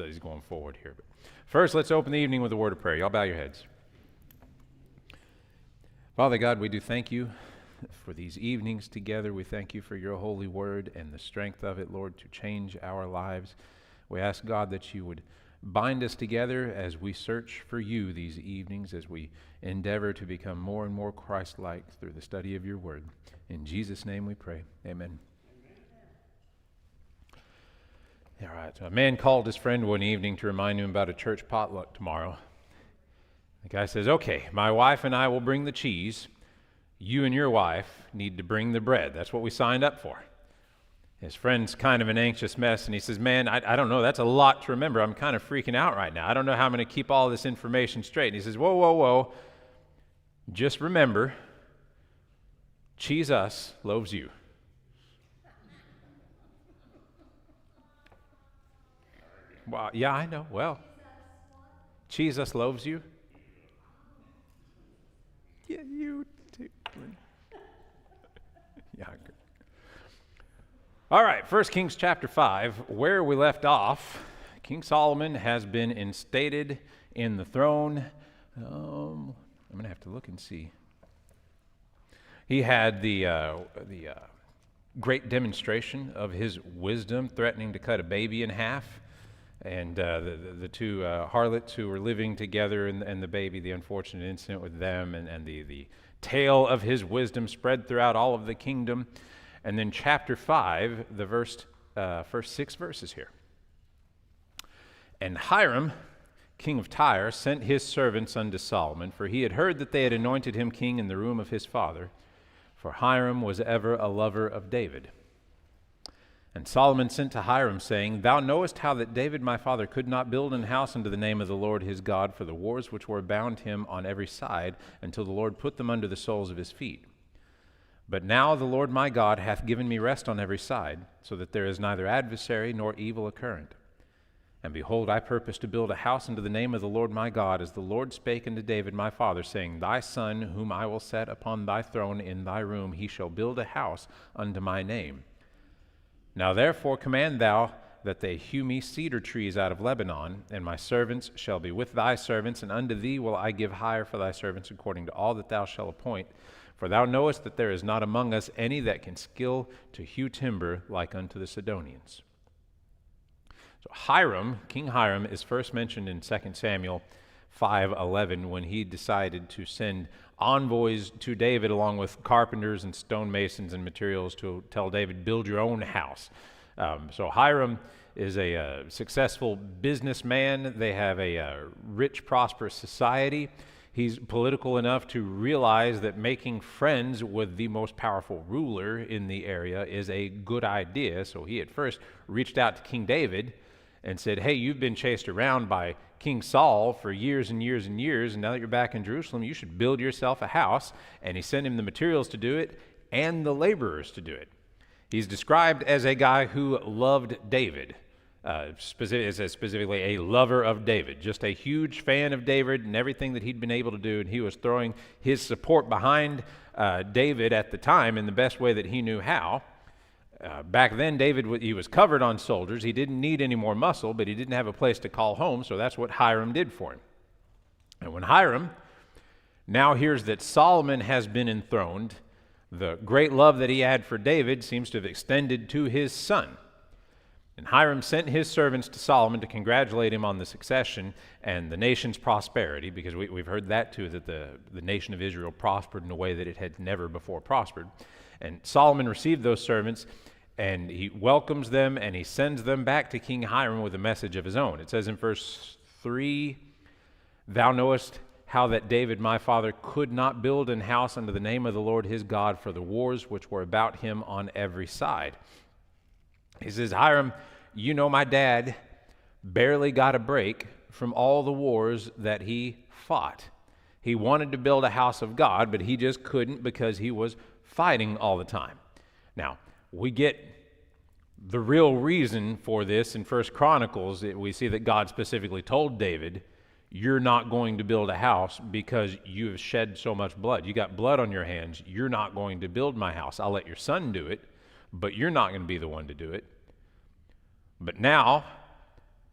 studies going forward here. But first, let's open the evening with a word of prayer. Y'all bow your heads. Father God, we do thank you for these evenings together. We thank you for your holy word and the strength of it, Lord, to change our lives. We ask, God, that you would bind us together as we search for you these evenings, as we endeavor to become more and more Christ-like through the study of your word. In Jesus' name we pray. Amen. All right, so a man called his friend one evening to remind him about a church potluck tomorrow. The guy says, okay, my wife and I will bring the cheese. You and your wife need to bring the bread. That's what we signed up for. His friend's kind of an anxious mess, and he says, man, I don't know. That's a lot to remember. I'm kind of freaking out right now. I don't know how I'm going to keep all this information straight. And he says, whoa, whoa, whoa. Just remember, cheese us, loaves you. Well, yeah, I know. Well, cheese us, loaves you. Yeah, you too. Yeah. All right, 1 Kings chapter 5, where we left off, King Solomon has been instated in the throne. I'm going to have to look and see. He had the great demonstration of his wisdom, threatening to cut a baby in half. And the two harlots who were living together and the baby, the unfortunate incident with them, and the tale of his wisdom spread throughout all of the kingdom. And then chapter 5, the first 6 verses here. And Hiram, king of Tyre, sent his servants unto Solomon, for he had heard that they had anointed him king in the room of his father, for Hiram was ever a lover of David. And Solomon sent to Hiram, saying, Thou knowest how that David my father could not build an house unto the name of the Lord his God for the wars which were bound him on every side, until the Lord put them under the soles of his feet. But now the Lord my God hath given me rest on every side, so that there is neither adversary nor evil occurrent. And behold, I purpose to build a house unto the name of the Lord my God, as the Lord spake unto David my father, saying, Thy son, whom I will set upon thy throne in thy room, he shall build a house unto my name. Now therefore command thou that they hew me cedar trees out of Lebanon, and my servants shall be with thy servants, and unto thee will I give hire for thy servants according to all that thou shalt appoint. For thou knowest that there is not among us any that can skill to hew timber like unto the Sidonians. So Hiram, King Hiram, is first mentioned in 2 Samuel 5:11 when he decided to send envoys to David along with carpenters and stonemasons and materials to tell David, build your own house. So Hiram is a successful businessman. They have a rich, prosperous society. He's political enough to realize that making friends with the most powerful ruler in the area is a good idea. So he at first reached out to King David and said, hey, you've been chased around by King Saul for years and years and years, and now that you're back in Jerusalem, you should build yourself a house. And he sent him the materials to do it and the laborers to do it. He's described as a guy who loved David. It says specifically a lover of David, just a huge fan of David and everything that he'd been able to do, and he was throwing his support behind David at the time in the best way that he knew how. Back then, David, he was covered on soldiers. He didn't need any more muscle, but he didn't have a place to call home, so that's what Hiram did for him. And when Hiram now hears that Solomon has been enthroned, the great love that he had for David seems to have extended to his son. And Hiram sent his servants to Solomon to congratulate him on the succession and the nation's prosperity, because we've heard that too, that the nation of Israel prospered in a way that it had never before prospered. And Solomon received those servants, and he welcomes them, and he sends them back to King Hiram with a message of his own. It says in verse 3, Thou knowest how that David my father could not build an house unto the name of the Lord his God for the wars which were about him on every side. He says, Hiram, you know my dad barely got a break from all the wars that he fought. He wanted to build a house of God, but he just couldn't because he was fighting all the time. Now, we get the real reason for this in 1 Chronicles. We see that God specifically told David, you're not going to build a house because you have shed so much blood. You got blood on your hands. You're not going to build my house. I'll let your son do it, but you're not going to be the one to do it. But now,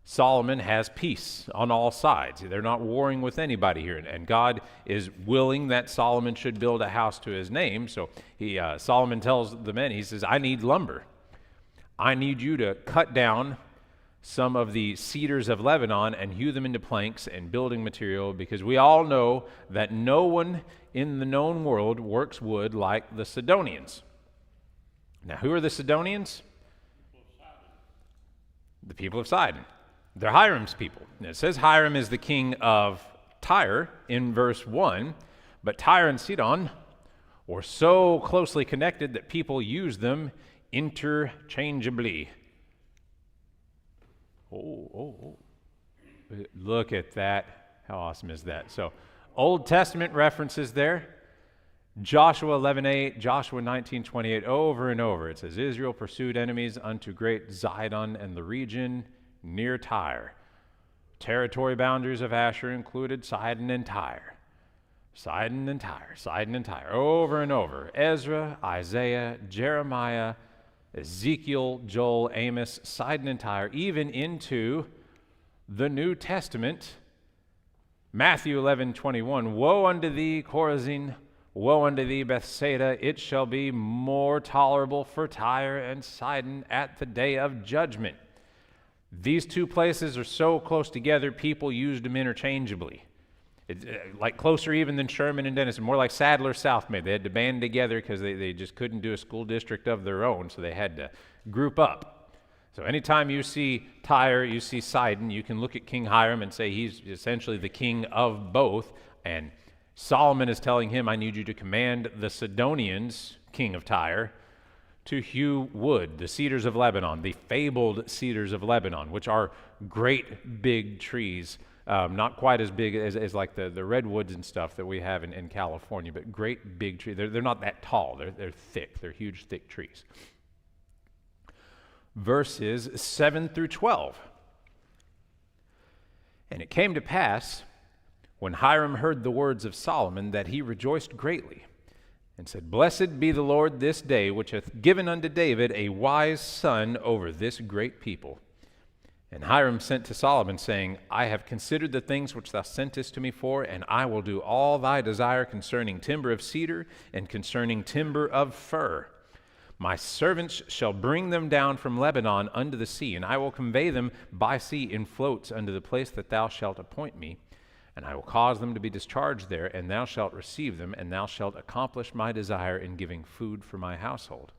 Solomon has peace on all sides. They're not warring with anybody here. And God is willing that Solomon should build a house to his name. So Solomon tells the men, he says, I need lumber. I need you to cut down some of the cedars of Lebanon and hew them into planks and building material, because we all know that no one in the known world works wood like the Sidonians. Now, who are the Sidonians? The people of Sidon. They're Hiram's people. Now, it says Hiram is the king of Tyre in verse 1, but Tyre and Sidon were so closely connected that people used them interchangeably. Oh. Look at that. How awesome is that? So, Old Testament references there. Joshua 11:8, Joshua 19:28, over and over. It says, Israel pursued enemies unto great Zidon and the region near Tyre. Territory boundaries of Asher included Sidon and Tyre. Sidon and Tyre, Sidon and Tyre, over and over. Ezra, Isaiah, Jeremiah, Ezekiel, Joel, Amos, Sidon and Tyre, even into the New Testament. Matthew 11:21, woe unto thee, Chorazin, woe unto thee, Bethsaida, it shall be more tolerable for Tyre and Sidon at the day of judgment. These two places are so close together, people used them interchangeably. It's like closer even than Sherman and Denison, more like Sadler South May. They had to band together because they just couldn't do a school district of their own, so they had to group up. So anytime you see Tyre, you see Sidon, you can look at King Hiram and say he's essentially the king of both. And Solomon is telling him, I need you to command the Sidonians, king of Tyre, to hew wood, the cedars of Lebanon, the fabled cedars of Lebanon, which are great big trees, not quite as big as like the redwoods and stuff that we have in California, but great big trees. They're not that tall. They're thick. They're huge, thick trees. Verses 7 through 12. And it came to pass, when Hiram heard the words of Solomon, that he rejoiced greatly, and said, Blessed be the Lord this day, which hath given unto David a wise son over this great people. And Hiram sent to Solomon, saying, I have considered the things which thou sentest to me for, and I will do all thy desire concerning timber of cedar and concerning timber of fir. My servants shall bring them down from Lebanon unto the sea, and I will convey them by sea in floats unto the place that thou shalt appoint me. And I will cause them to be discharged there, and thou shalt receive them, and thou shalt accomplish my desire in giving food for my household.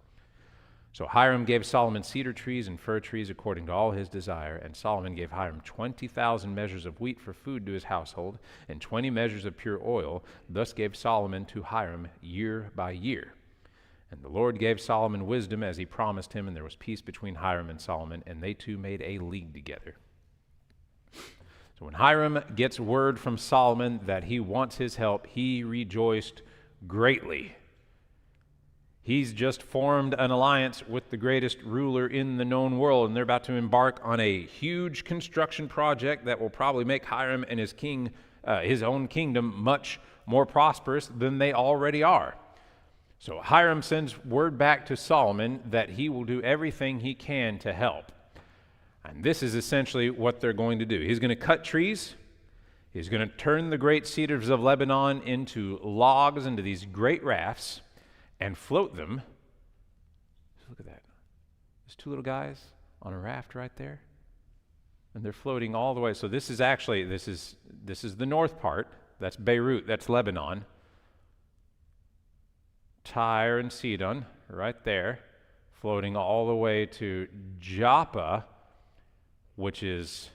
So Hiram gave Solomon cedar trees and fir trees according to all his desire, and Solomon gave Hiram 20,000 measures of wheat for food to his household, and 20 measures of pure oil. Thus gave Solomon to Hiram year by year. And the Lord gave Solomon wisdom as he promised him, and there was peace between Hiram and Solomon, and they two made a league together. So when Hiram gets word from Solomon that he wants his help, he rejoiced greatly. He's just formed an alliance with the greatest ruler in the known world, and they're about to embark on a huge construction project that will probably make Hiram and his own kingdom much more prosperous than they already are. So Hiram sends word back to Solomon that he will do everything he can to help. And this is essentially what they're going to do. He's going to cut trees. He's going to turn the great cedars of Lebanon into logs, into these great rafts, and float them. Look at that. There's two little guys on a raft right there. And they're floating all the way. So this is the north part. That's Beirut. That's Lebanon. Tyre and Sidon right there, floating all the way to Joppa, which is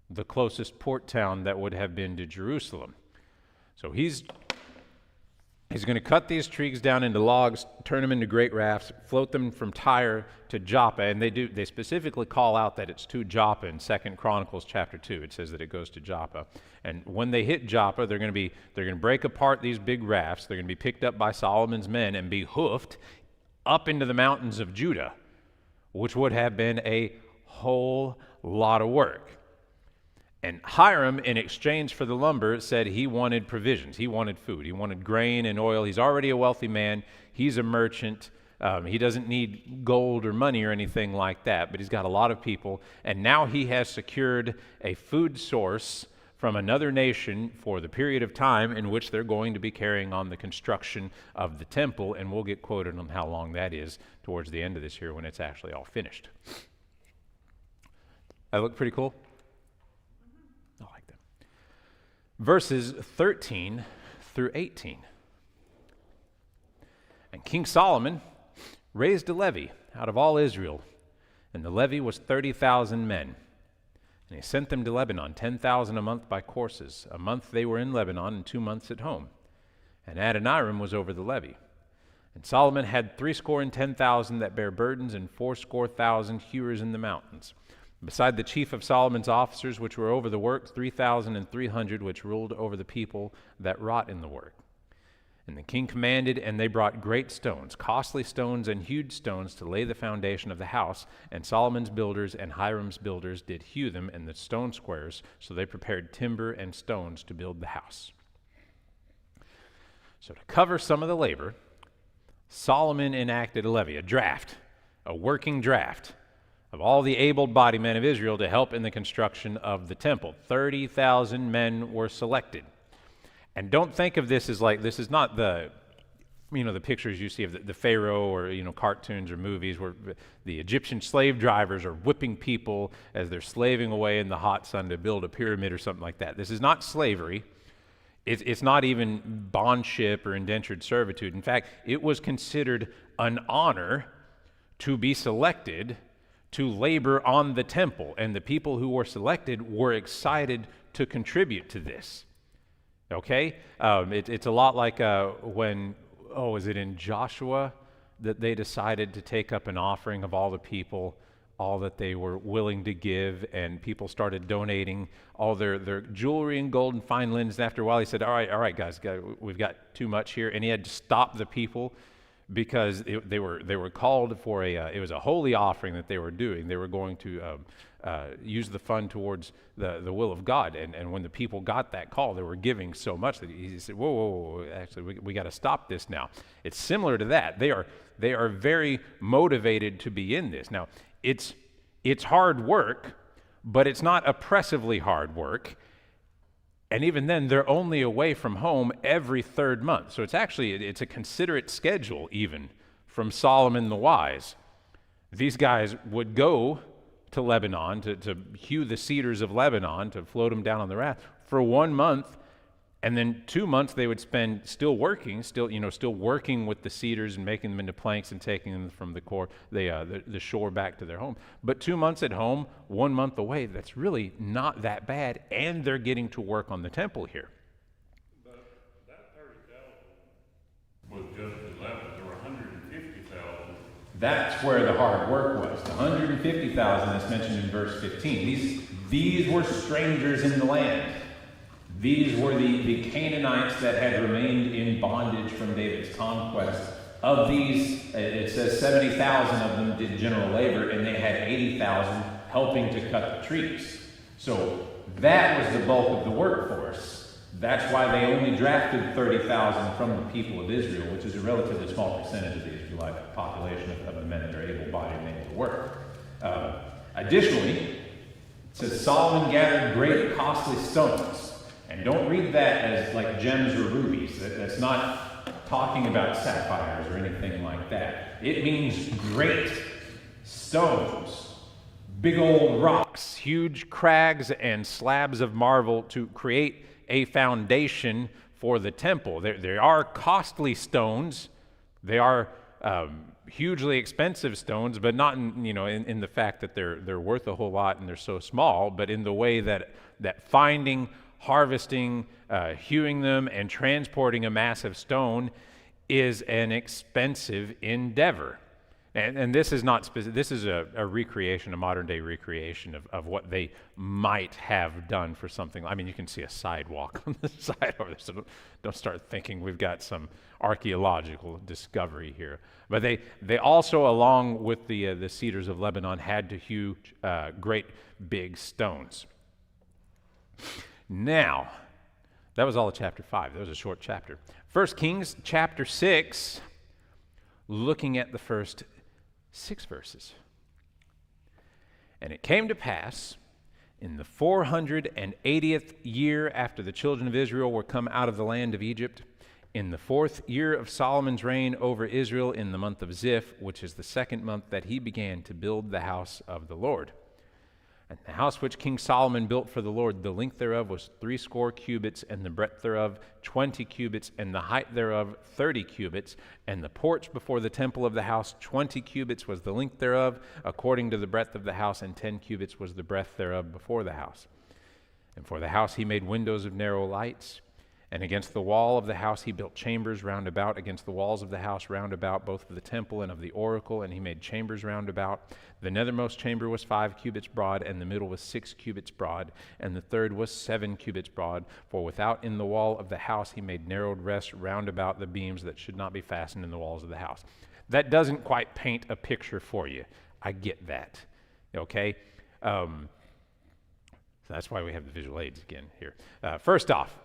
the closest port town that would have been to Jerusalem. So he's going to cut these trees down into logs, turn them into great rafts, float them from Tyre to Joppa, and they specifically call out that it's to Joppa in 2 Chronicles chapter 2. It says that it goes to Joppa. And when they hit Joppa, they're going to break apart these big rafts. They're going to be picked up by Solomon's men and be hoofed up into the mountains of Judah, which would have been a whole lot of work. And Hiram, in exchange for the lumber, said he wanted provisions. He wanted food. He wanted grain and oil. He's already a wealthy man. He's a merchant. He doesn't need gold or money or anything like that, but he's got a lot of people, and now he has secured a food source from another nation for the period of time in which they're going to be carrying on the construction of the temple, and we'll get quoted on how long that is towards the end of this year when it's actually all finished. That look pretty cool? I like that. Verses 13 through 18. And King Solomon raised a levy out of all Israel, and the levy was 30,000 men. And he sent them to Lebanon, 10,000 a month by courses. A month they were in Lebanon, and 2 months at home. And Adoniram was over the levy. And Solomon had 10,000 that bare burdens, and 80,000 hewers in the mountains. Beside the chief of Solomon's officers, which were over the work, 3,300 which ruled over the people that wrought in the work. And the king commanded, and they brought great stones, costly stones and huge stones, to lay the foundation of the house. And Solomon's builders and Hiram's builders did hew them in the stone squares, so they prepared timber and stones to build the house. So to cover some of the labor, Solomon enacted a levy, a draft, a working draft of all the able-bodied men of Israel to help in the construction of the temple. 30,000 men were selected. And don't think of this as like, this is not the, the pictures you see of the Pharaoh or, cartoons or movies where the Egyptian slave drivers are whipping people as they're slaving away in the hot sun to build a pyramid or something like that. This is not slavery. It's not even bondship or indentured servitude. In fact, it was considered an honor to be selected to labor on the temple. And the people who were selected were excited to contribute to this. Okay? It's a lot like when, is it in Joshua that they decided to take up an offering of all the people, all that they were willing to give, and people started donating all their jewelry and gold and fine linens. And after a while he said, all right, guys, we've got too much here. And he had to stop the people because they were called for it was a holy offering that they were doing. They were going to use the fund towards the will of God. And when the people got that call, they were giving so much that he said, whoa, actually, we got to stop this now. It's similar to that. They are very motivated to be in this. Now, it's hard work, but it's not oppressively hard work. And even then, they're only away from home every third month. So it's a considerate schedule even from Solomon the Wise. These guys would go to Lebanon to hew the cedars of Lebanon, to float them down on the raft for 1 month, and then 2 months they would spend still working with the cedars and making them into planks and taking them from the shore back to their home. But 2 months at home, 1 month away, that's really not that bad, and they're getting to work on the temple here. But that 30,000 was just 11. There were 150,000. That's where the hard work was. The 150,000 that's mentioned in verse 15. These were strangers in the land. These were the Canaanites that had remained in bondage from David's conquest. Of these, it says 70,000 of them did general labor, and they had 80,000 helping to cut the trees. So that was the bulk of the workforce. That's why they only drafted 30,000 from the people of Israel, which is a relatively small percentage of the Israelite population of the men that are able-bodied and able to work. Additionally, it says Solomon gathered great costly stones. And don't read that as like gems or rubies. That's not talking about sapphires or anything like that. It means great stones, big old rocks, huge crags and slabs of marble to create a foundation for the temple. There are costly stones. They are hugely expensive stones, but not in the fact that they're worth a whole lot and they're so small, but in the way that finding, harvesting, hewing them, and transporting a massive stone is an expensive endeavor. And this is not specific. This is a recreation, a modern day recreation of what they might have done for something. I mean, you can see a sidewalk on the side over there, so don't start thinking we've got some archaeological discovery here. But they also, along with the cedars of Lebanon, had to hew great big stones. Now, that was all of chapter 5. That was a short chapter. 1 Kings chapter 6 looking at the first 6 verses. And it came to pass in the 480th year after the children of Israel were come out of the land of Egypt, in the 4th year of Solomon's reign over Israel, in the month of Ziph, which is the 2nd month, that he began to build the house of the Lord. And the house which King Solomon built for the Lord, the length thereof was 60 cubits, and the breadth thereof 20 cubits, and the height thereof 30 cubits. And the porch before the temple of the house 20 cubits was the length thereof, according to the breadth of the house, and 10 cubits was the breadth thereof before the house. And for the house he made windows of narrow lights. And against the wall of the house he built chambers round about, against the walls of the house round about, both of the temple and of the oracle, and he made chambers round about. The nethermost chamber was 5 cubits broad, and the middle was 6 cubits broad, and the third was 7 cubits broad. For without in the wall of the house he made narrowed rests round about the beams that should not be fastened in the walls of the house. That doesn't quite paint a picture for you. I get that. Okay? So that's why we have the visual aids again here. First off,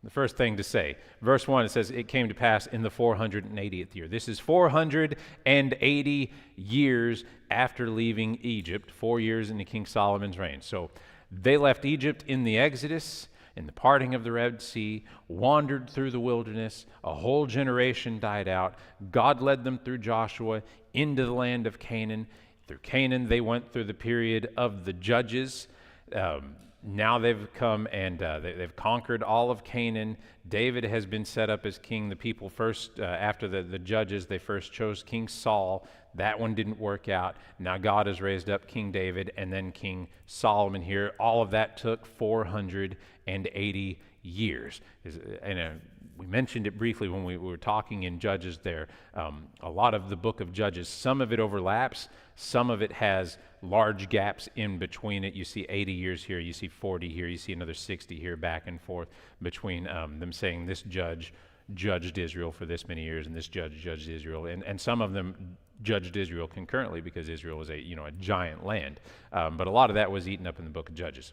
the first thing to say, verse 1, it says, it came to pass in the 480th year. This is 480 years after leaving Egypt, 4 years into King Solomon's reign. So they left Egypt in the Exodus, in the parting of the Red Sea, wandered through the wilderness. A whole generation died out. God led them through Joshua into the land of Canaan. Through Canaan, they went through the period of the Judges. Now they've come and they've conquered all of Canaan. David has been set up as king. The people first, after the Judges, they first chose King Saul. That one didn't work out. Now God has raised up King David and then King Solomon here. All of that took 480 years. And we mentioned it briefly when we were talking in Judges there. A lot of the book of Judges, some of it overlaps. Some of it has large gaps in between it. You see 80 years here, you see 40 here, you see another 60 here, back and forth between them saying this judge judged Israel for this many years and this judge judged Israel. And some of them judged Israel concurrently because Israel was a giant land. But a lot of that was eaten up in the book of Judges.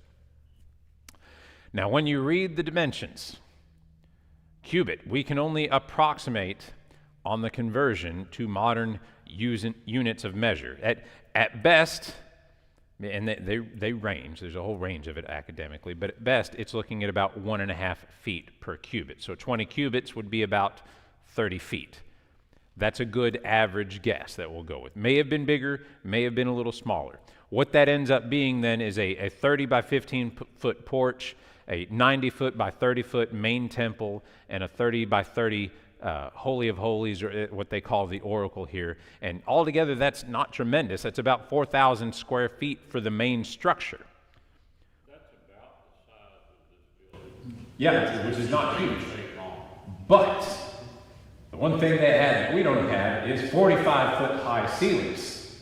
Now, when you read the dimensions, cubit, we can only approximate on the conversion to modern units of measure. At best, and they range, there's a whole range of it academically, but at best it's looking at about 1.5 feet per cubit. So 20 cubits would be about 30 feet. That's a good average guess that we'll go with. May have been bigger, may have been a little smaller. What that ends up being then is a 30 by 15 foot porch, a 90 foot by 30 foot main temple, and a 30 by 30 Holy of Holies, or what they call the oracle here. And altogether, that's not tremendous. That's about 4,000 square feet for the main structure. That's about the size of this building. Yeah, which is not huge. But the one thing they had that we don't have is 45-foot high ceilings.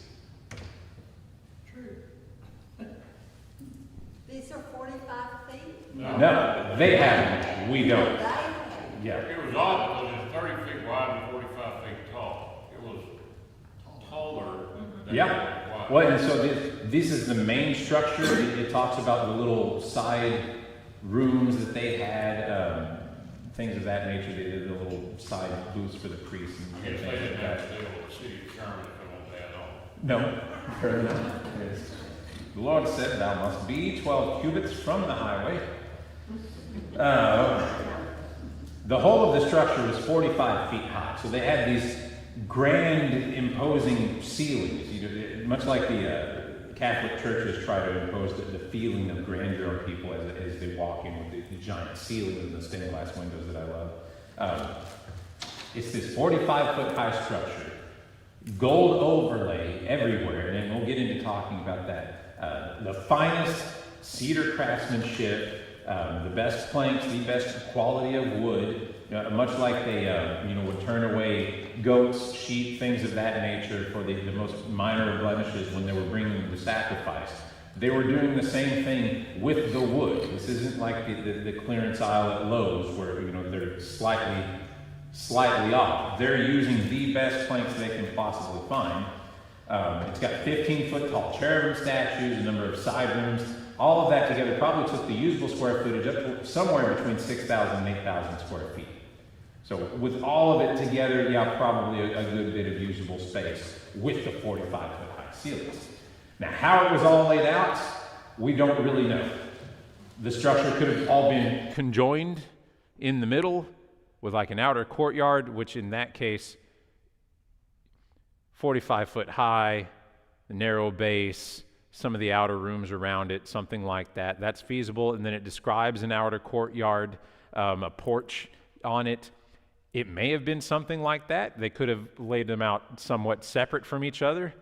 True. These are 45 feet? No, they have them. We don't. Yeah. It was odd because it's 30 feet wide and 45 feet tall. It was taller than wide. Well, and so this is the main structure. It talks about the little side rooms that they had, things of that nature. They did the little side booths for the priests and Yes, things they like didn't that. have to deal with the city of Sherman if they want that on. No, fair enough. Yes. The Lord said, "Thou must be 12 cubits from the highway." The whole of the structure was 45 feet high, so they had these grand, imposing ceilings. Much like the Catholic churches try to impose the feeling of grandeur on people as they walk in with the giant ceilings and the stained glass windows that I love. It's this 45-foot high structure, gold overlay everywhere, and we'll get into talking about that. The finest cedar craftsmanship, the best planks, the best quality of wood, much like they would turn away goats, sheep, things of that nature for the most minor blemishes when they were bringing the sacrifice. They were doing the same thing with the wood. This isn't like the clearance aisle at Lowe's where they're slightly off. They're using the best planks they can possibly find. It's got 15-foot tall cherubim statues, a number of side rooms. All of that together probably took the usable square footage up to somewhere between 6,000 and 8,000 square feet. So with all of it together, yeah, probably a good bit of usable space with the 45-foot high ceilings. Now, how it was all laid out, we don't really know. The structure could have all been conjoined in the middle with like an outer courtyard, which in that case, 45-foot high, narrow base, some of the outer rooms around it, something like that. That's feasible. And then it describes an outer courtyard, a porch on it. It may have been something like that. They could have laid them out somewhat separate from each other.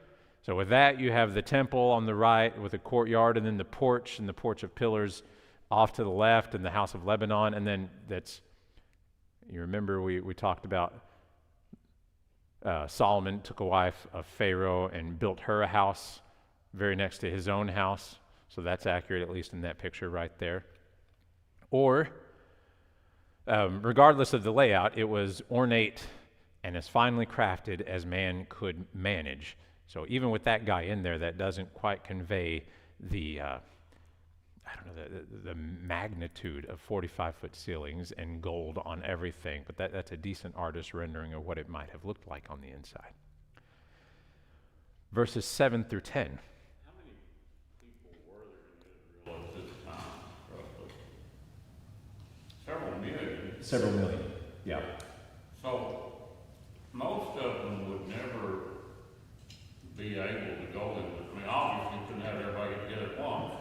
So with that, you have the temple on the right with a courtyard, and then the porch and the porch of pillars off to the left, and the house of Lebanon. And then that's, you remember we talked about Solomon took a wife of Pharaoh and built her a house very next to his own house. So that's accurate, at least in that picture right there. Or, regardless of the layout, it was ornate and as finely crafted as man could manage. So even with that guy in there, that doesn't quite convey the the magnitude of 45-foot ceilings and gold on everything, but that's a decent artist rendering of what it might have looked like on the inside. Verses 7 through 10. How many people were there in Israel at this time, roughly? Several million. Several million, yeah. So most of them would never be able to go into, I mean, obviously you couldn't have everybody get together at once.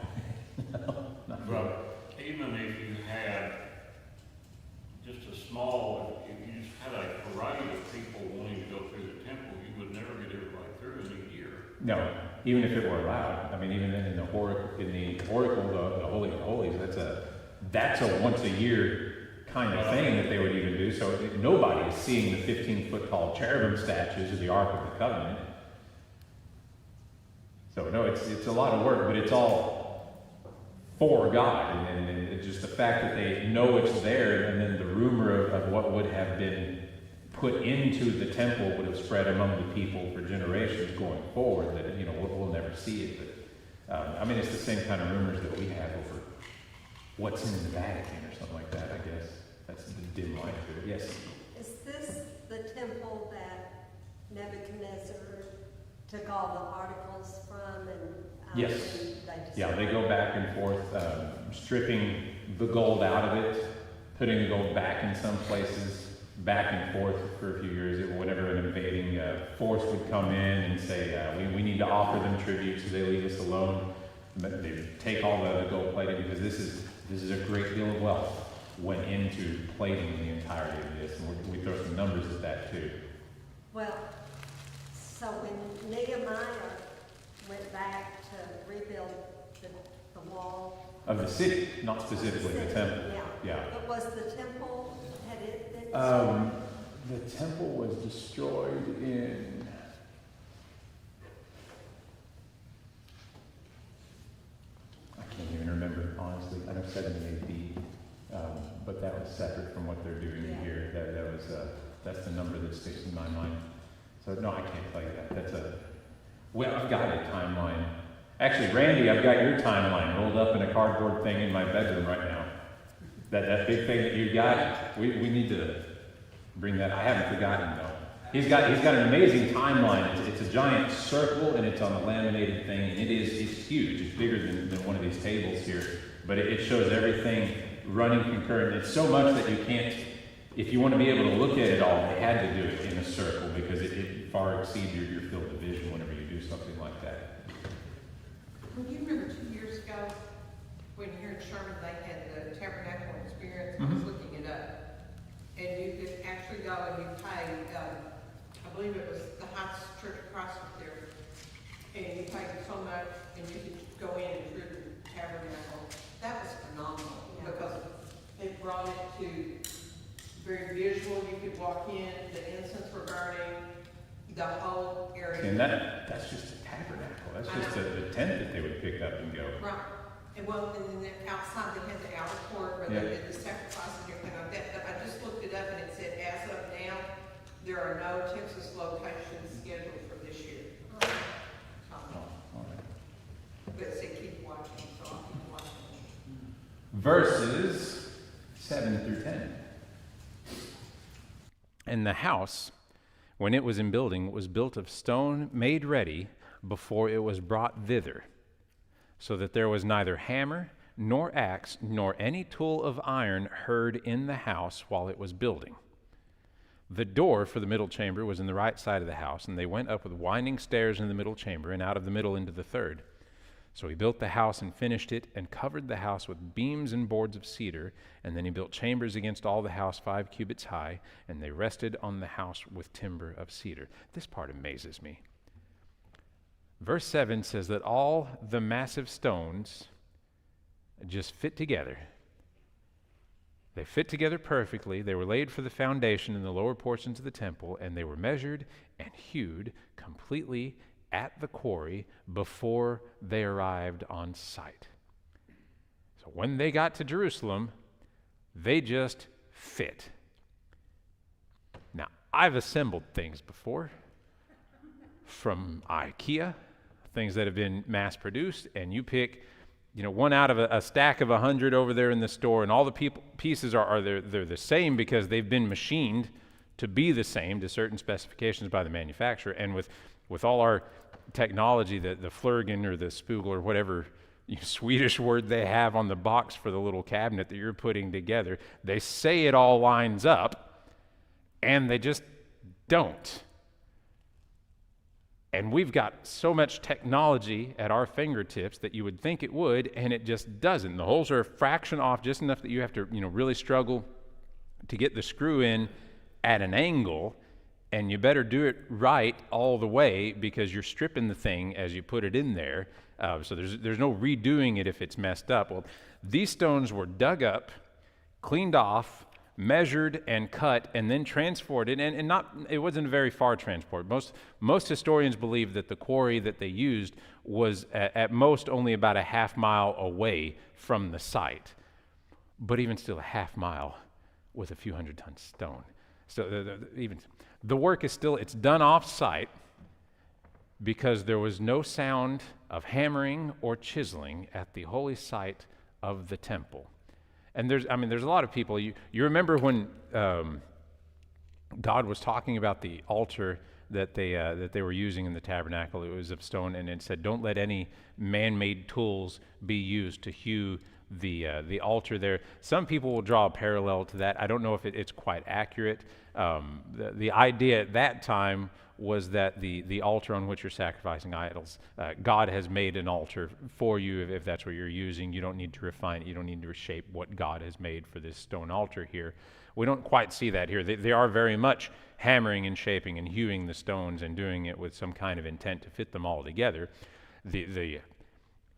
But even if you had just a small, if you just had a parade of people wanting to go through the temple, you would never get everybody through in a year. No, even if it were allowed. I mean, even then in the oracle, the Holy of Holies, that's a once a year kind of thing that they would even do. So nobody is seeing the 15-foot tall cherubim statues of the Ark of the Covenant. So no, it's a lot of work, but it's all for God, and it's just the fact that they know it's there, and then the rumor of what would have been put into the temple would have spread among the people for generations going forward, that we'll never see it. But I mean, it's the same kind of rumors that we have over what's in the Vatican or something like that. I guess that's the dim light to it. Yes. Is this the temple that Nebuchadnezzar took all the articles from and Yes. and They go back and forth, stripping the gold out of it, putting the gold back in some places, back and forth for a few years. Whenever an invading force would come in and say, we need to offer them tribute, so they leave us alone. But they take all the gold plating, because this is a great deal of wealth went into plating the entirety of this. And we throw some numbers at that too. Well, so when Nehemiah went back to rebuild the wall Of the city, not specifically the temple. Yeah. But was the temple, had it been destroyed? The temple was destroyed in... I can't even remember, honestly. I know 70 AD, but that was separate from what they're doing here. That's the number that sticks in my mind. So no, I can't tell you that. Well, I've got a timeline. Actually, Randy, I've got your timeline rolled up in a cardboard thing in my bedroom right now. That big thing that you got, we need to bring that. I haven't forgotten though. He's got an amazing timeline. It's a giant circle, and it's on a laminated thing, and it's huge. It's bigger than one of these tables here, but it shows everything running concurrent. It's so much that you can't. If you want to be able to look at it all, they had to do it in a circle, because it far exceeds your field of vision whenever you do something like that. Well, you remember 2 years ago when here in Sherman they had the tabernacle experience? I was looking it up, and you could actually go and you pay. I believe it was the Heights Church of Christ was there, and you paid so much, and you could go in and through the tabernacle. That was phenomenal because they brought it to very visual. You could walk in, the incense were burning, the whole area. And that's just a tabernacle. That's just a tent that they would pick up and go. Right. And well, and then outside they had the outer court where they did the sacrifices and everything like that. But I just looked it up and it said, as of now, there are no Texas locations scheduled for this year. All right. But it said keep watching, so I'll keep watching. Verses 7 through 10. And the house, when it was in building, was built of stone made ready before it was brought thither, so that there was neither hammer, nor axe, nor any tool of iron heard in the house while it was building. The door for the middle chamber was in the right side of the house, and they went up with winding stairs in the middle chamber, and out of the middle into the third. So he built the house and finished it, and covered the house with beams and boards of cedar. And then he built chambers against all the house 5 cubits high, and they rested on the house with timber of cedar. This part amazes me. Verse 7 says that all the massive stones just fit together. They fit together perfectly. They were laid for the foundation in the lower portions of the temple, and they were measured and hewed completely at the quarry before they arrived on site. So when they got to Jerusalem, they just fit. Now, I've assembled things before from IKEA, things that have been mass produced, and you pick one out of a stack of 100 over there in the store, and all the pieces they're the same because they've been machined to be the same to certain specifications by the manufacturer. And with all our technology, the Flurgan or the Spugel or whatever Swedish word they have on the box for the little cabinet that you're putting together, they say it all lines up, and they just don't. And we've got so much technology at our fingertips that you would think it would, and it just doesn't. The holes are a fraction off, just enough that you have to really struggle to get the screw in at an angle, and you better do it right all the way because you're stripping the thing as you put it in there. So there's no redoing it if it's messed up. Well, these stones were dug up, cleaned off, measured and cut, and then transported, and it wasn't a very far transport. Most historians believe that the quarry that they used was at most only about a half mile away from the site, but even still a half mile with a few 100-ton stone. So even the work is it's done off site because there was no sound of hammering or chiseling at the holy site of the temple. And there's a lot of people. You remember when God was talking about the altar that they were using in the tabernacle? It was of stone, and it said, "Don't let any man-made tools be used to hew the altar there." Some people will draw a parallel to that. I don't know if it's quite accurate. The idea at that time was that the altar on which you're sacrificing idols, God has made an altar for you if that's what you're using. You don't need to refine it. You don't need to reshape what God has made for this stone altar here. We don't quite see that here. They are very much hammering and shaping and hewing the stones and doing it with some kind of intent to fit them all together. The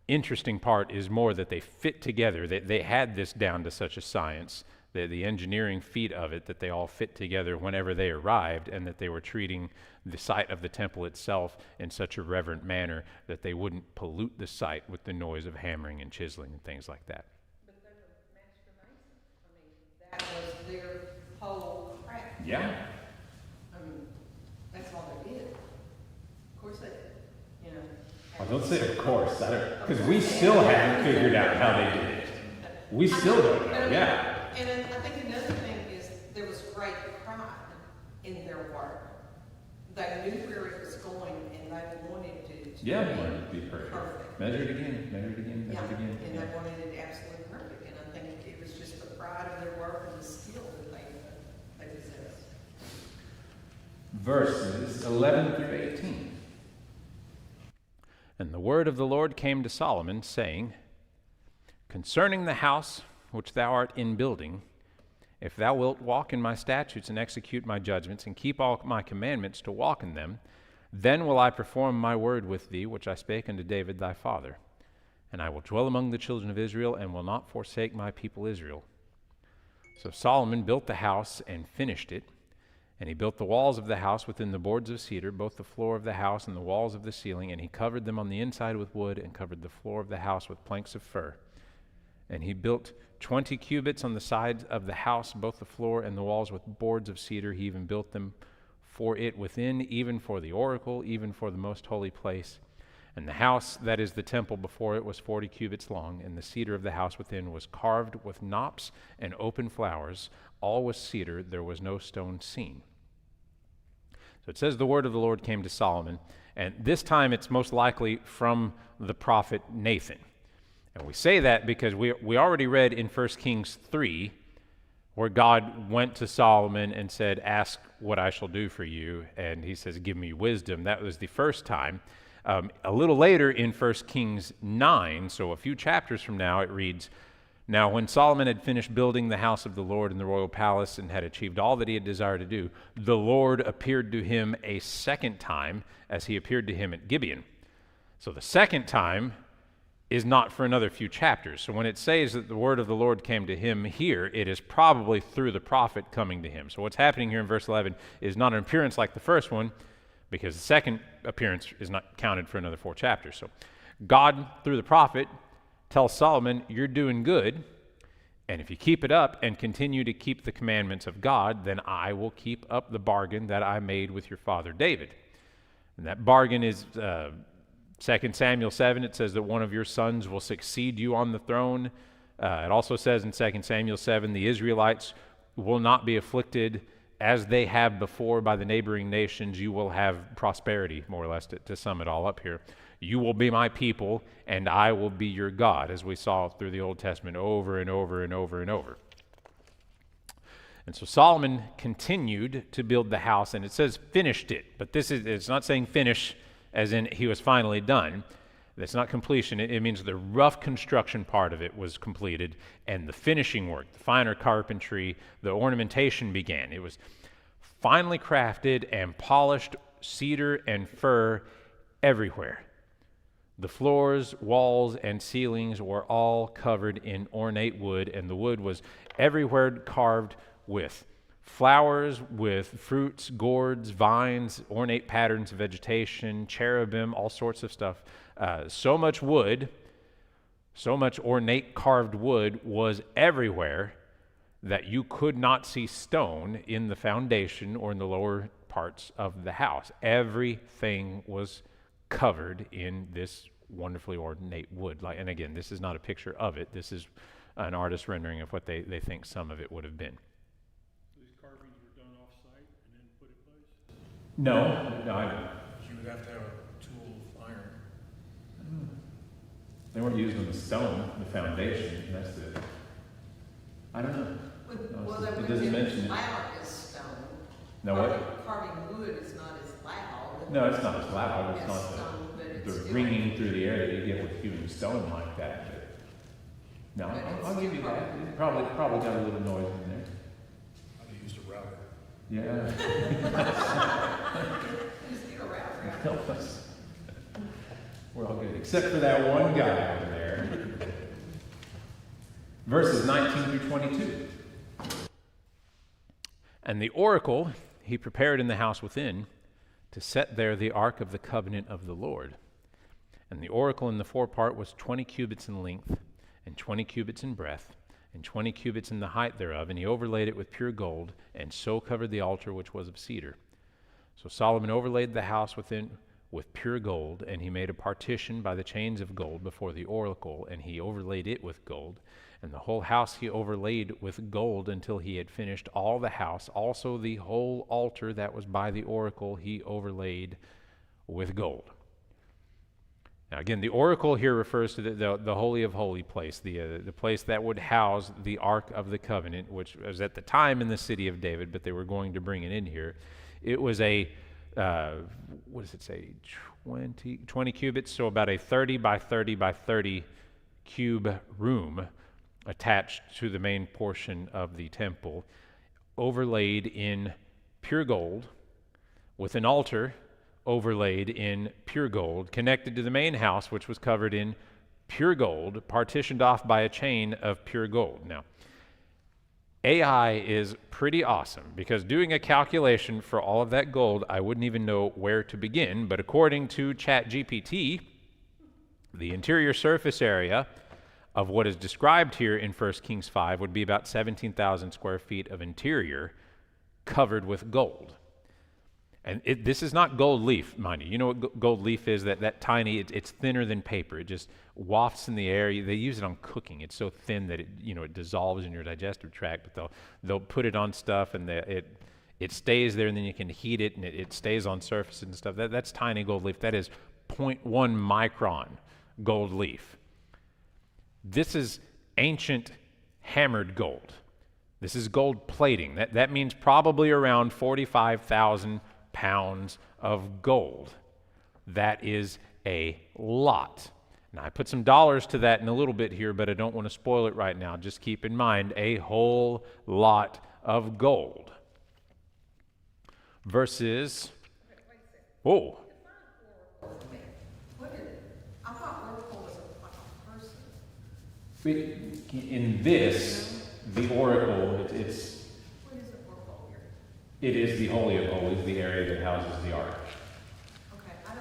interesting part is more that they fit together. They had this down to such a science, the engineering feat of it, that they all fit together whenever they arrived, and that they were treating the site of the temple itself in such a reverent manner that they wouldn't pollute the site with the noise of hammering and chiseling and things like that. But they were master masons. That was their whole craft. Yeah. That's all they did. Of course they, Well, don't say of course, because we still haven't figured out how they did it. We still don't know, yeah. And I think another thing is there was great pride in their work. They knew where it was going, and they wanted to Wanted it to be perfect. Measure it again, measure it again, measure it again. And they wanted it absolutely perfect. And I think it was just the pride of their work and the skill that they possessed. Verses 11 through 18. And the word of the Lord came to Solomon, saying, "Concerning the house which thou art in building, if thou wilt walk in my statutes and execute my judgments and keep all my commandments to walk in them, then will I perform my word with thee, which I spake unto David thy father. And I will dwell among the children of Israel, and will not forsake my people Israel." So Solomon built the house and finished it. And he built the walls of the house within the boards of cedar, both the floor of the house and the walls of the ceiling, and he covered them on the inside with wood, and covered the floor of the house with planks of fir. And he built 20 cubits on the sides of the house, both the floor and the walls with boards of cedar. He even built them for it within, even for the oracle, even for the most holy place. And the house, that is the temple before it, was 40 cubits long, and the cedar of the house within was carved with knops and open flowers. All was cedar, there was no stone seen. So it says the word of the Lord came to Solomon, and this time it's most likely from the prophet Nathan. And we say that because we already read in 1 Kings 3 where God went to Solomon and said, ask what I shall do for you. And he says, give me wisdom. That was the first time. A little later in 1 Kings 9, so a few chapters from now, it reads, now when Solomon had finished building the house of the Lord in the royal palace and had achieved all that he had desired to do, the Lord appeared to him a second time as he appeared to him at Gibeon. So the second time is not for another few chapters. So when it says that the word of the Lord came to him here, it is probably through the prophet coming to him. So what's happening here in verse 11 is not an appearance like the first one, because the second appearance is not counted for another 4 chapters. So God, through the prophet, tells Solomon, you're doing good, and if you keep it up and continue to keep the commandments of God, then I will keep up the bargain that I made with your father David. And that bargain is 2 Samuel 7, it says that one of your sons will succeed you on the throne. It also says in 2 Samuel 7, the Israelites will not be afflicted as they have before by the neighboring nations. You will have prosperity, more or less, to sum it all up here. You will be my people, and I will be your God, as we saw through the Old Testament over and over and over and over. And so Solomon continued to build the house, and it says finished it, but it's not saying finish as in he was finally done. That's not completion. It means the rough construction part of it was completed, and the finishing work, the finer carpentry, the ornamentation began. It was finely crafted and polished, cedar and fir everywhere. The floors, walls, and ceilings were all covered in ornate wood, and the wood was everywhere carved with flowers, with fruits, gourds, vines, ornate patterns of vegetation, cherubim, all sorts of stuff. So much wood, so much ornate carved wood was everywhere that you could not see stone in the foundation or in the lower parts of the house. Everything was covered in this wonderfully ornate wood. And again, this is not a picture of it. This is an artist's rendering of what they think some of it would have been. These carvings were done off-site and then put in place? No. You would have to have a tool of iron. They weren't using the stone, the foundation. That's the. I don't know. Well, it that doesn't would mention be it. loud as stone. No, what? Carving wood is not as loud. No, it's not as loud. It's as not stone, but the it's still- ringing through the air that you get with hewing stone like that. But no, But it's I'll give you still that. It probably got a little noise in there. I'd have used a router. Yeah. Just get around. Help us. We're all good, except for that one guy over there. Verses 19 through 22. And the oracle he prepared in the house within to set there the ark of the covenant of the Lord. And the oracle in the forepart was 20 cubits in length, and 20 cubits in breadth, and 20 cubits in the height thereof, and he overlaid it with pure gold, and so covered the altar which was of cedar. So Solomon overlaid the house within with pure gold, and he made a partition by the chains of gold before the oracle, and he overlaid it with gold. And the whole house he overlaid with gold until he had finished all the house. Also the whole altar that was by the oracle he overlaid with gold. Now again, the oracle here refers to the Holy of Holy place, the place that would house the Ark of the Covenant, which was at the time in the city of David, but they were going to bring it in here. It was a, what does it say, 20 cubits, so about a 30 by 30 by 30 cube room attached to the main portion of the temple, overlaid in pure gold, with an altar overlaid in pure gold, connected to the main house, which was covered in pure gold, partitioned off by a chain of pure gold. Now, AI is pretty awesome, because doing a calculation for all of that gold, I wouldn't even know where to begin, but according to ChatGPT, the interior surface area of what is described here in 1 Kings 5 would be about 17,000 square feet of interior covered with gold. And this is not gold leaf, mind you. You know what gold leaf is? That tiny, it's thinner than paper. It just wafts in the air. They use it on cooking. It's so thin that it dissolves in your digestive tract, but they'll put it on stuff, and it stays there, and then you can heat it, and it stays on surface and stuff. That's tiny gold leaf. That is 0.1 micron gold leaf. This is ancient hammered gold. This is gold plating. That means probably around 45,000 pounds of gold. That is a lot. Now, I put some dollars to that in a little bit here, but I don't want to spoil it right now. Just keep in mind, a whole lot of gold. Versus, oh, What is it? I thought Oracle was like a person. in this, the oracle, it's What is an Oracle here? it is the Holy of Holies, the area that houses the ark. Okay, I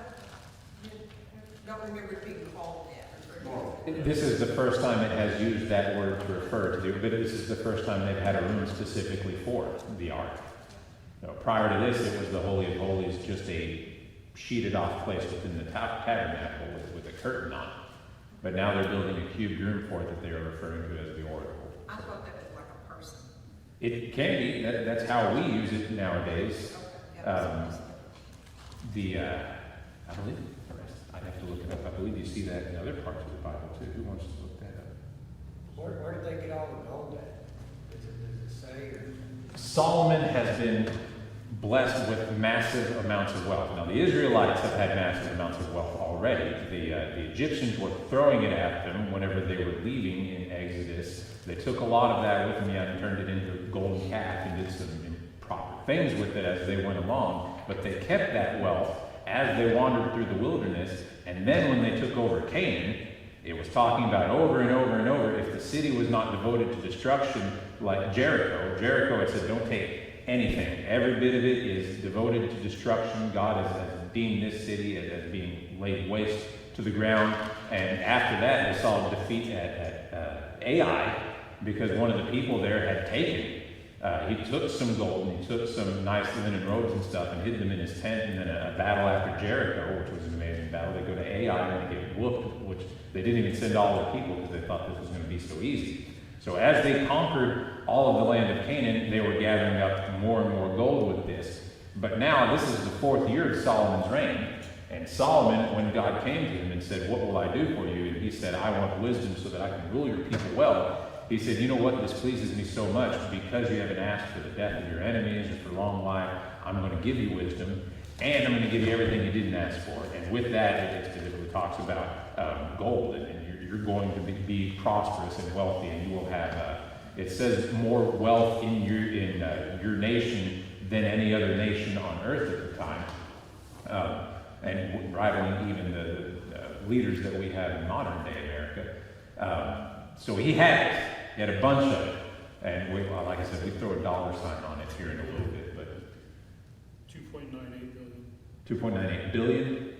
don't remember it being called that. This is the first time it has used that word to refer to it, but this is the first time they've had a room specifically for the ark. Now, prior to this, it was the Holy of Holies, just a sheeted off place within the tabernacle with a curtain on it. But now they're building a cubed room for it that they are referring to as the oracle. I thought that was like a person. It can be. That's how we use it nowadays. Okay, yeah, I believe, I'd have to look it up. I believe you see that in other parts of the Bible too. Who wants to look that up? Where did they get all the gold at? Does it say, or? Solomon has been blessed with massive amounts of wealth. Now, the Israelites have had massive amounts of wealth already. The Egyptians were throwing it at them whenever they were leaving in Exodus. They took a lot of that with them and turned it into a golden calf and did some improper things with it as they went along. But they kept that wealth as they wandered through the wilderness. And then when they took over Canaan, it was talking about over and over and over, if the city was not devoted to destruction like Jericho had said, don't take anything. Every bit of it is devoted to destruction. God has deemed this city as being laid waste to the ground. And after that, they saw defeat at Ai, because one of the people there had taken. He took some gold and he took some nice linen robes and stuff and hid them in his tent. And then a battle after Jericho, which was an amazing battle, they go to Ai and they get whooped, which they didn't even send all their people because they thought this was going to be so easy. So as they conquered all of the land of Canaan, they were gathering up more and more gold with this. But now this is the 4th year of Solomon's reign. And Solomon, when God came to him and said, what will I do for you? And he said, I want wisdom so that I can rule your people well. He said, you know what, this pleases me so much, because you haven't asked for the death of your enemies or for long life, I'm going to give you wisdom, and I'm going to give you everything you didn't ask for. And with that, it specifically talks about gold, and you're going to be prosperous and wealthy, and you will have, it says, more wealth in your nation than any other nation on earth at the time, and rivaling even the leaders that we have in modern day America. So he had it. He had a bunch of it. And we, like I said, we throw a dollar sign on it here in a little bit, but 2.98 billion. 2.98 billion.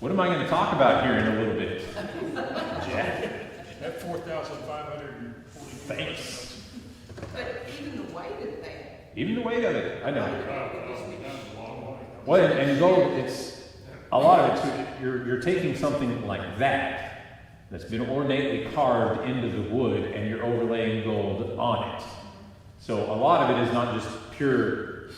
What am I going to talk about here in a little bit? Jack? At 4,540. Thanks. But even the weight of that. Even the weight of it, I know. That's a long way. Well, and gold, it's a lot of it too. You're taking something like that that's been ornately carved into the wood, and you're overlaying gold on it. So a lot of it is not just pure,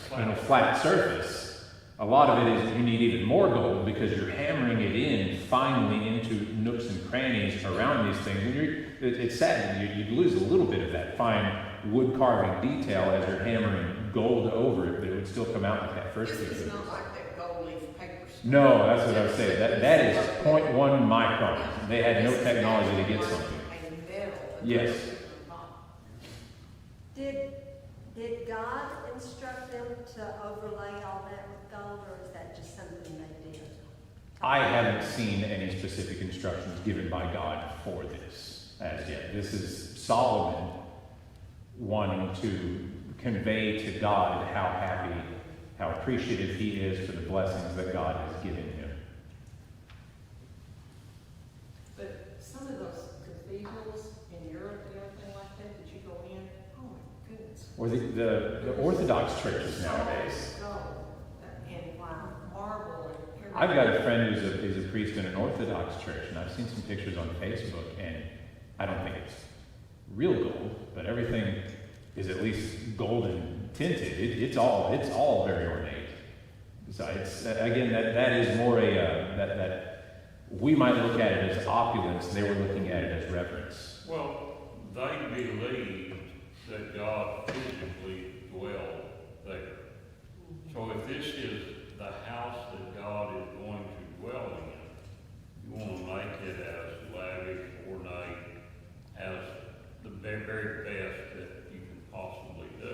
flat surface. A lot of it is you need even more gold because you're hammering it in finely into nooks and crannies around these things. And it's sad that you'd lose a little bit of that fine wood carving detail as you're hammering gold over it, but it would still come out like that first This piece. is not like that gold leaf paper. No, that's what I was saying. That is 0.1 micron. They had no technology to get something. A metal. Yes. Did God instruct them to overlay all that with gold, or is that just something they did? I haven't seen any specific instructions given by God for this as yet. This is Solomon wanting to convey to God how happy, how appreciative he is for the blessings that God has given him. But some of those cathedrals in Europe and everything like that you go in, oh my goodness. Or the Orthodox churches nowadays. Gold and marble and everything. I've got a friend who's a priest in an Orthodox church, and I've seen some pictures on Facebook, and I don't think it's real gold, but everything is at least golden tinted. It's all very ornate. So it's again that is more that we might look at it as opulence. They were looking at it as reverence. Well, they believed that God physically dwelled there. So if this is the house that God is going to dwell in, you want to make it as lavish, ornate, as the very best that you can possibly do.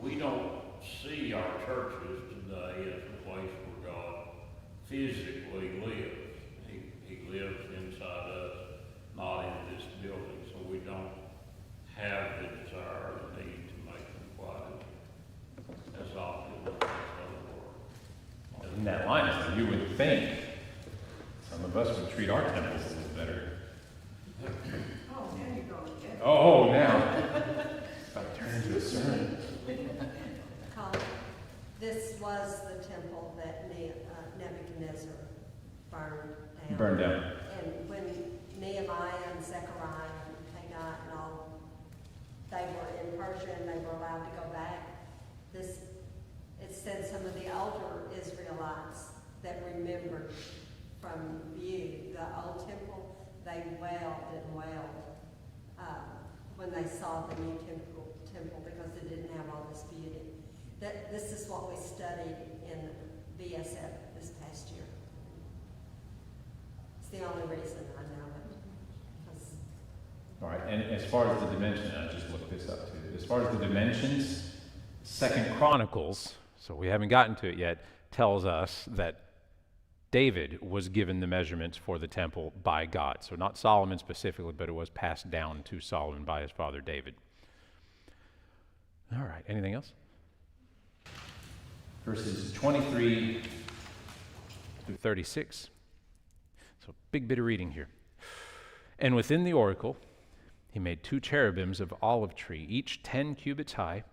We don't see our churches today as a place where God physically lives. He lives inside us, not in this building. So we don't have the desire or the need to make them quite as opulent as they were. In that line, so you would think some of us would treat our temples a little better. Oh, now you're going to get it. Oh, now. About to turn into a sermon. Colin, this was the temple that Nebuchadnezzar burned down. And when Nehemiah and Zechariah and Haggai and all, they were in Persia and they were allowed to go back, it said some of the older Israelites that remembered from view the old temple, they wailed and wailed when they saw the new temple because it didn't have all this beauty. This is what we studied in BSF this past year. It's the only reason I know it. 'Cause All right, and as far as the dimension, I just looked this up too. As far as the dimensions, 2 Chronicles, so we haven't gotten to it yet, tells us that David was given the measurements for the temple by God. So not Solomon specifically, but it was passed down to Solomon by his father David. All right, anything else? Verses 23 through 36. So big bit of reading here. And within the oracle, he made 2 cherubims of olive tree, each 10 cubits high,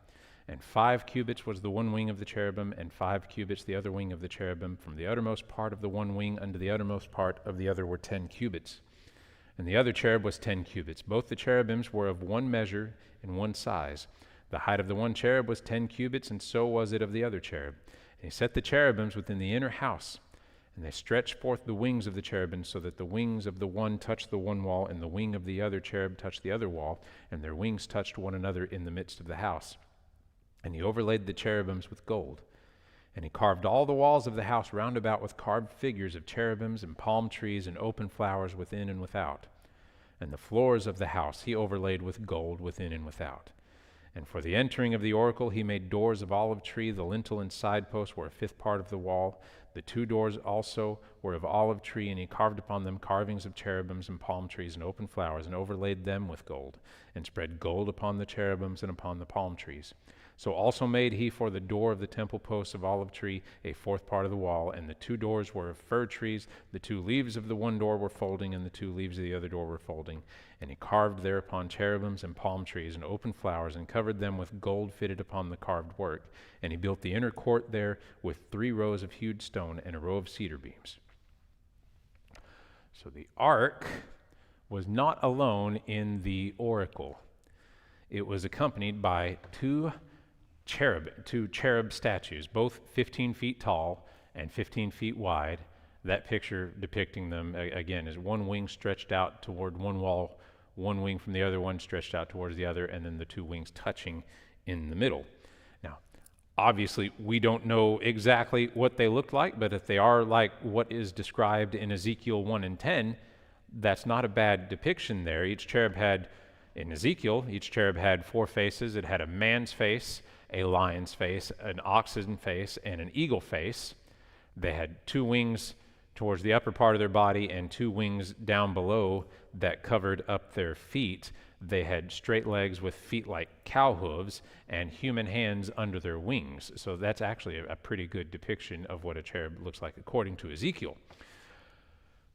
and 5 cubits was the one wing of the cherubim, and 5 cubits the other wing of the cherubim. From the uttermost part of the one wing unto the uttermost part of the other were 10 cubits. And the other cherub was 10 cubits. Both the cherubims were of one measure and one size. The height of the one cherub was 10 cubits, and so was it of the other cherub. And he set the cherubims within the inner house, and they stretched forth the wings of the cherubim, so that the wings of the one touched the one wall, and the wing of the other cherub touched the other wall, and their wings touched one another in the midst of the house. And he overlaid the cherubims with gold. And he carved all the walls of the house round about with carved figures of cherubims and palm trees and open flowers within and without. And the floors of the house he overlaid with gold within and without. And for the entering of the oracle he made doors of olive tree. The lintel and side posts were a 5th part of the wall. The 2 doors also were of olive tree, and he carved upon them carvings of cherubims and palm trees and open flowers, and overlaid them with gold, and spread gold upon the cherubims and upon the palm trees. So also made he for the door of the temple posts of olive tree a 4th part of the wall, and the 2 doors were of fir trees. The 2 leaves of the one door were folding, and the 2 leaves of the other door were folding. And he carved thereupon cherubims and palm trees and open flowers, and covered them with gold fitted upon the carved work. And he built the inner court there with 3 rows of hewed stone and a row of cedar beams. So the ark was not alone in the oracle. It was accompanied by two cherub statues, both 15 feet tall and 15 feet wide. That picture depicting them, again, is one wing stretched out toward one wall, one wing from the other one stretched out towards the other, and then the 2 wings touching in the middle. Now, obviously, we don't know exactly what they looked like, but if they are like what is described in Ezekiel 1 and 10, that's not a bad depiction there. Each cherub had, in Ezekiel, each cherub had 4 faces. It had a man's face, a lion's face, an oxen face, and an eagle face. They had 2 wings towards the upper part of their body and 2 wings down below that covered up their feet. They had straight legs with feet like cow hooves and human hands under their wings. So that's actually a pretty good depiction of what a cherub looks like according to Ezekiel.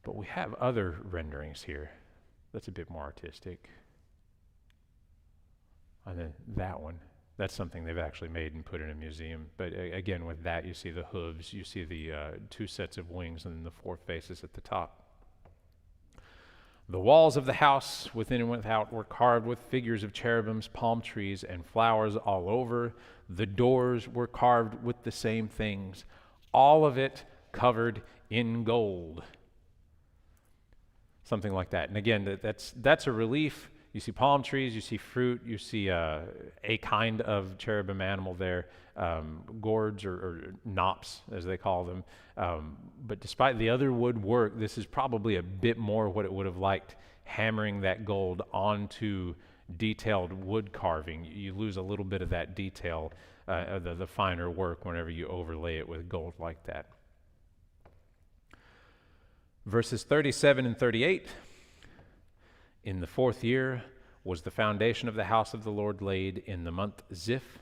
But we have other renderings here that's a bit more artistic. And then that one. That's something they've actually made and put in a museum. But again, with that, you see the hooves, you see the 2 sets of wings, and then the 4 faces at the top. The walls of the house, within and without, were carved with figures of cherubims, palm trees, and flowers all over. The doors were carved with the same things, all of it covered in gold. Something like that. And again, that's a relief. You see palm trees, you see fruit, you see a kind of cherubim animal there, gourds or knops, as they call them. But despite the other woodwork, this is probably a bit more what it would have liked, hammering that gold onto detailed wood carving. You lose a little bit of that detail, the finer work, whenever you overlay it with gold like that. Verses 37 and 38. In the 4th year was the foundation of the house of the Lord laid in the month Ziph,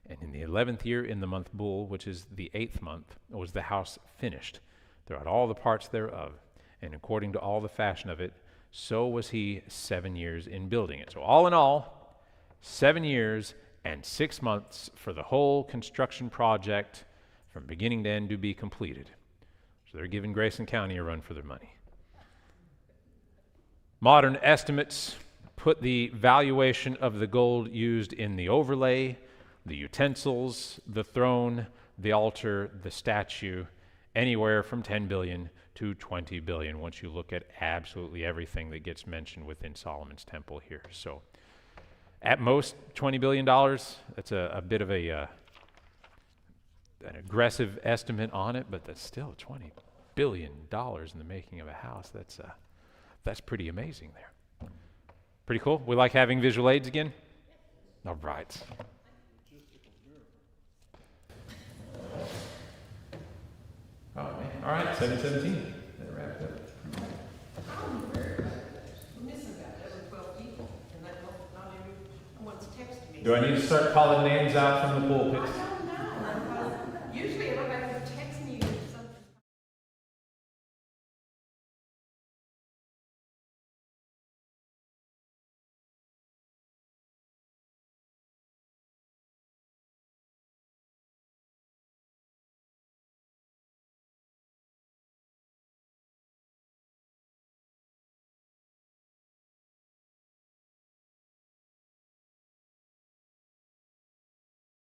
and in the 11th year in the month Bul, which is the 8th month, was the house finished throughout all the parts thereof, and according to all the fashion of it, so was he 7 years in building it. So all in all, 7 years and 6 months for the whole construction project from beginning to end to be completed. So they're giving Grayson County a run for their money. Modern estimates put the valuation of the gold used in the overlay, the utensils, the throne, the altar, the statue, anywhere from 10 billion to 20 billion once you look at absolutely everything that gets mentioned within Solomon's temple here. So at most $20 billion, that's a bit of an aggressive estimate on it, but that's still $20 billion in the making of a house. That's pretty amazing there. Pretty cool. We like having visual aids again? All right. Oh, man. All right, 7:17. That wrapped up. We're missing about 12 people, and not everyone's texting me. Do I need to start calling names out from the pulpit?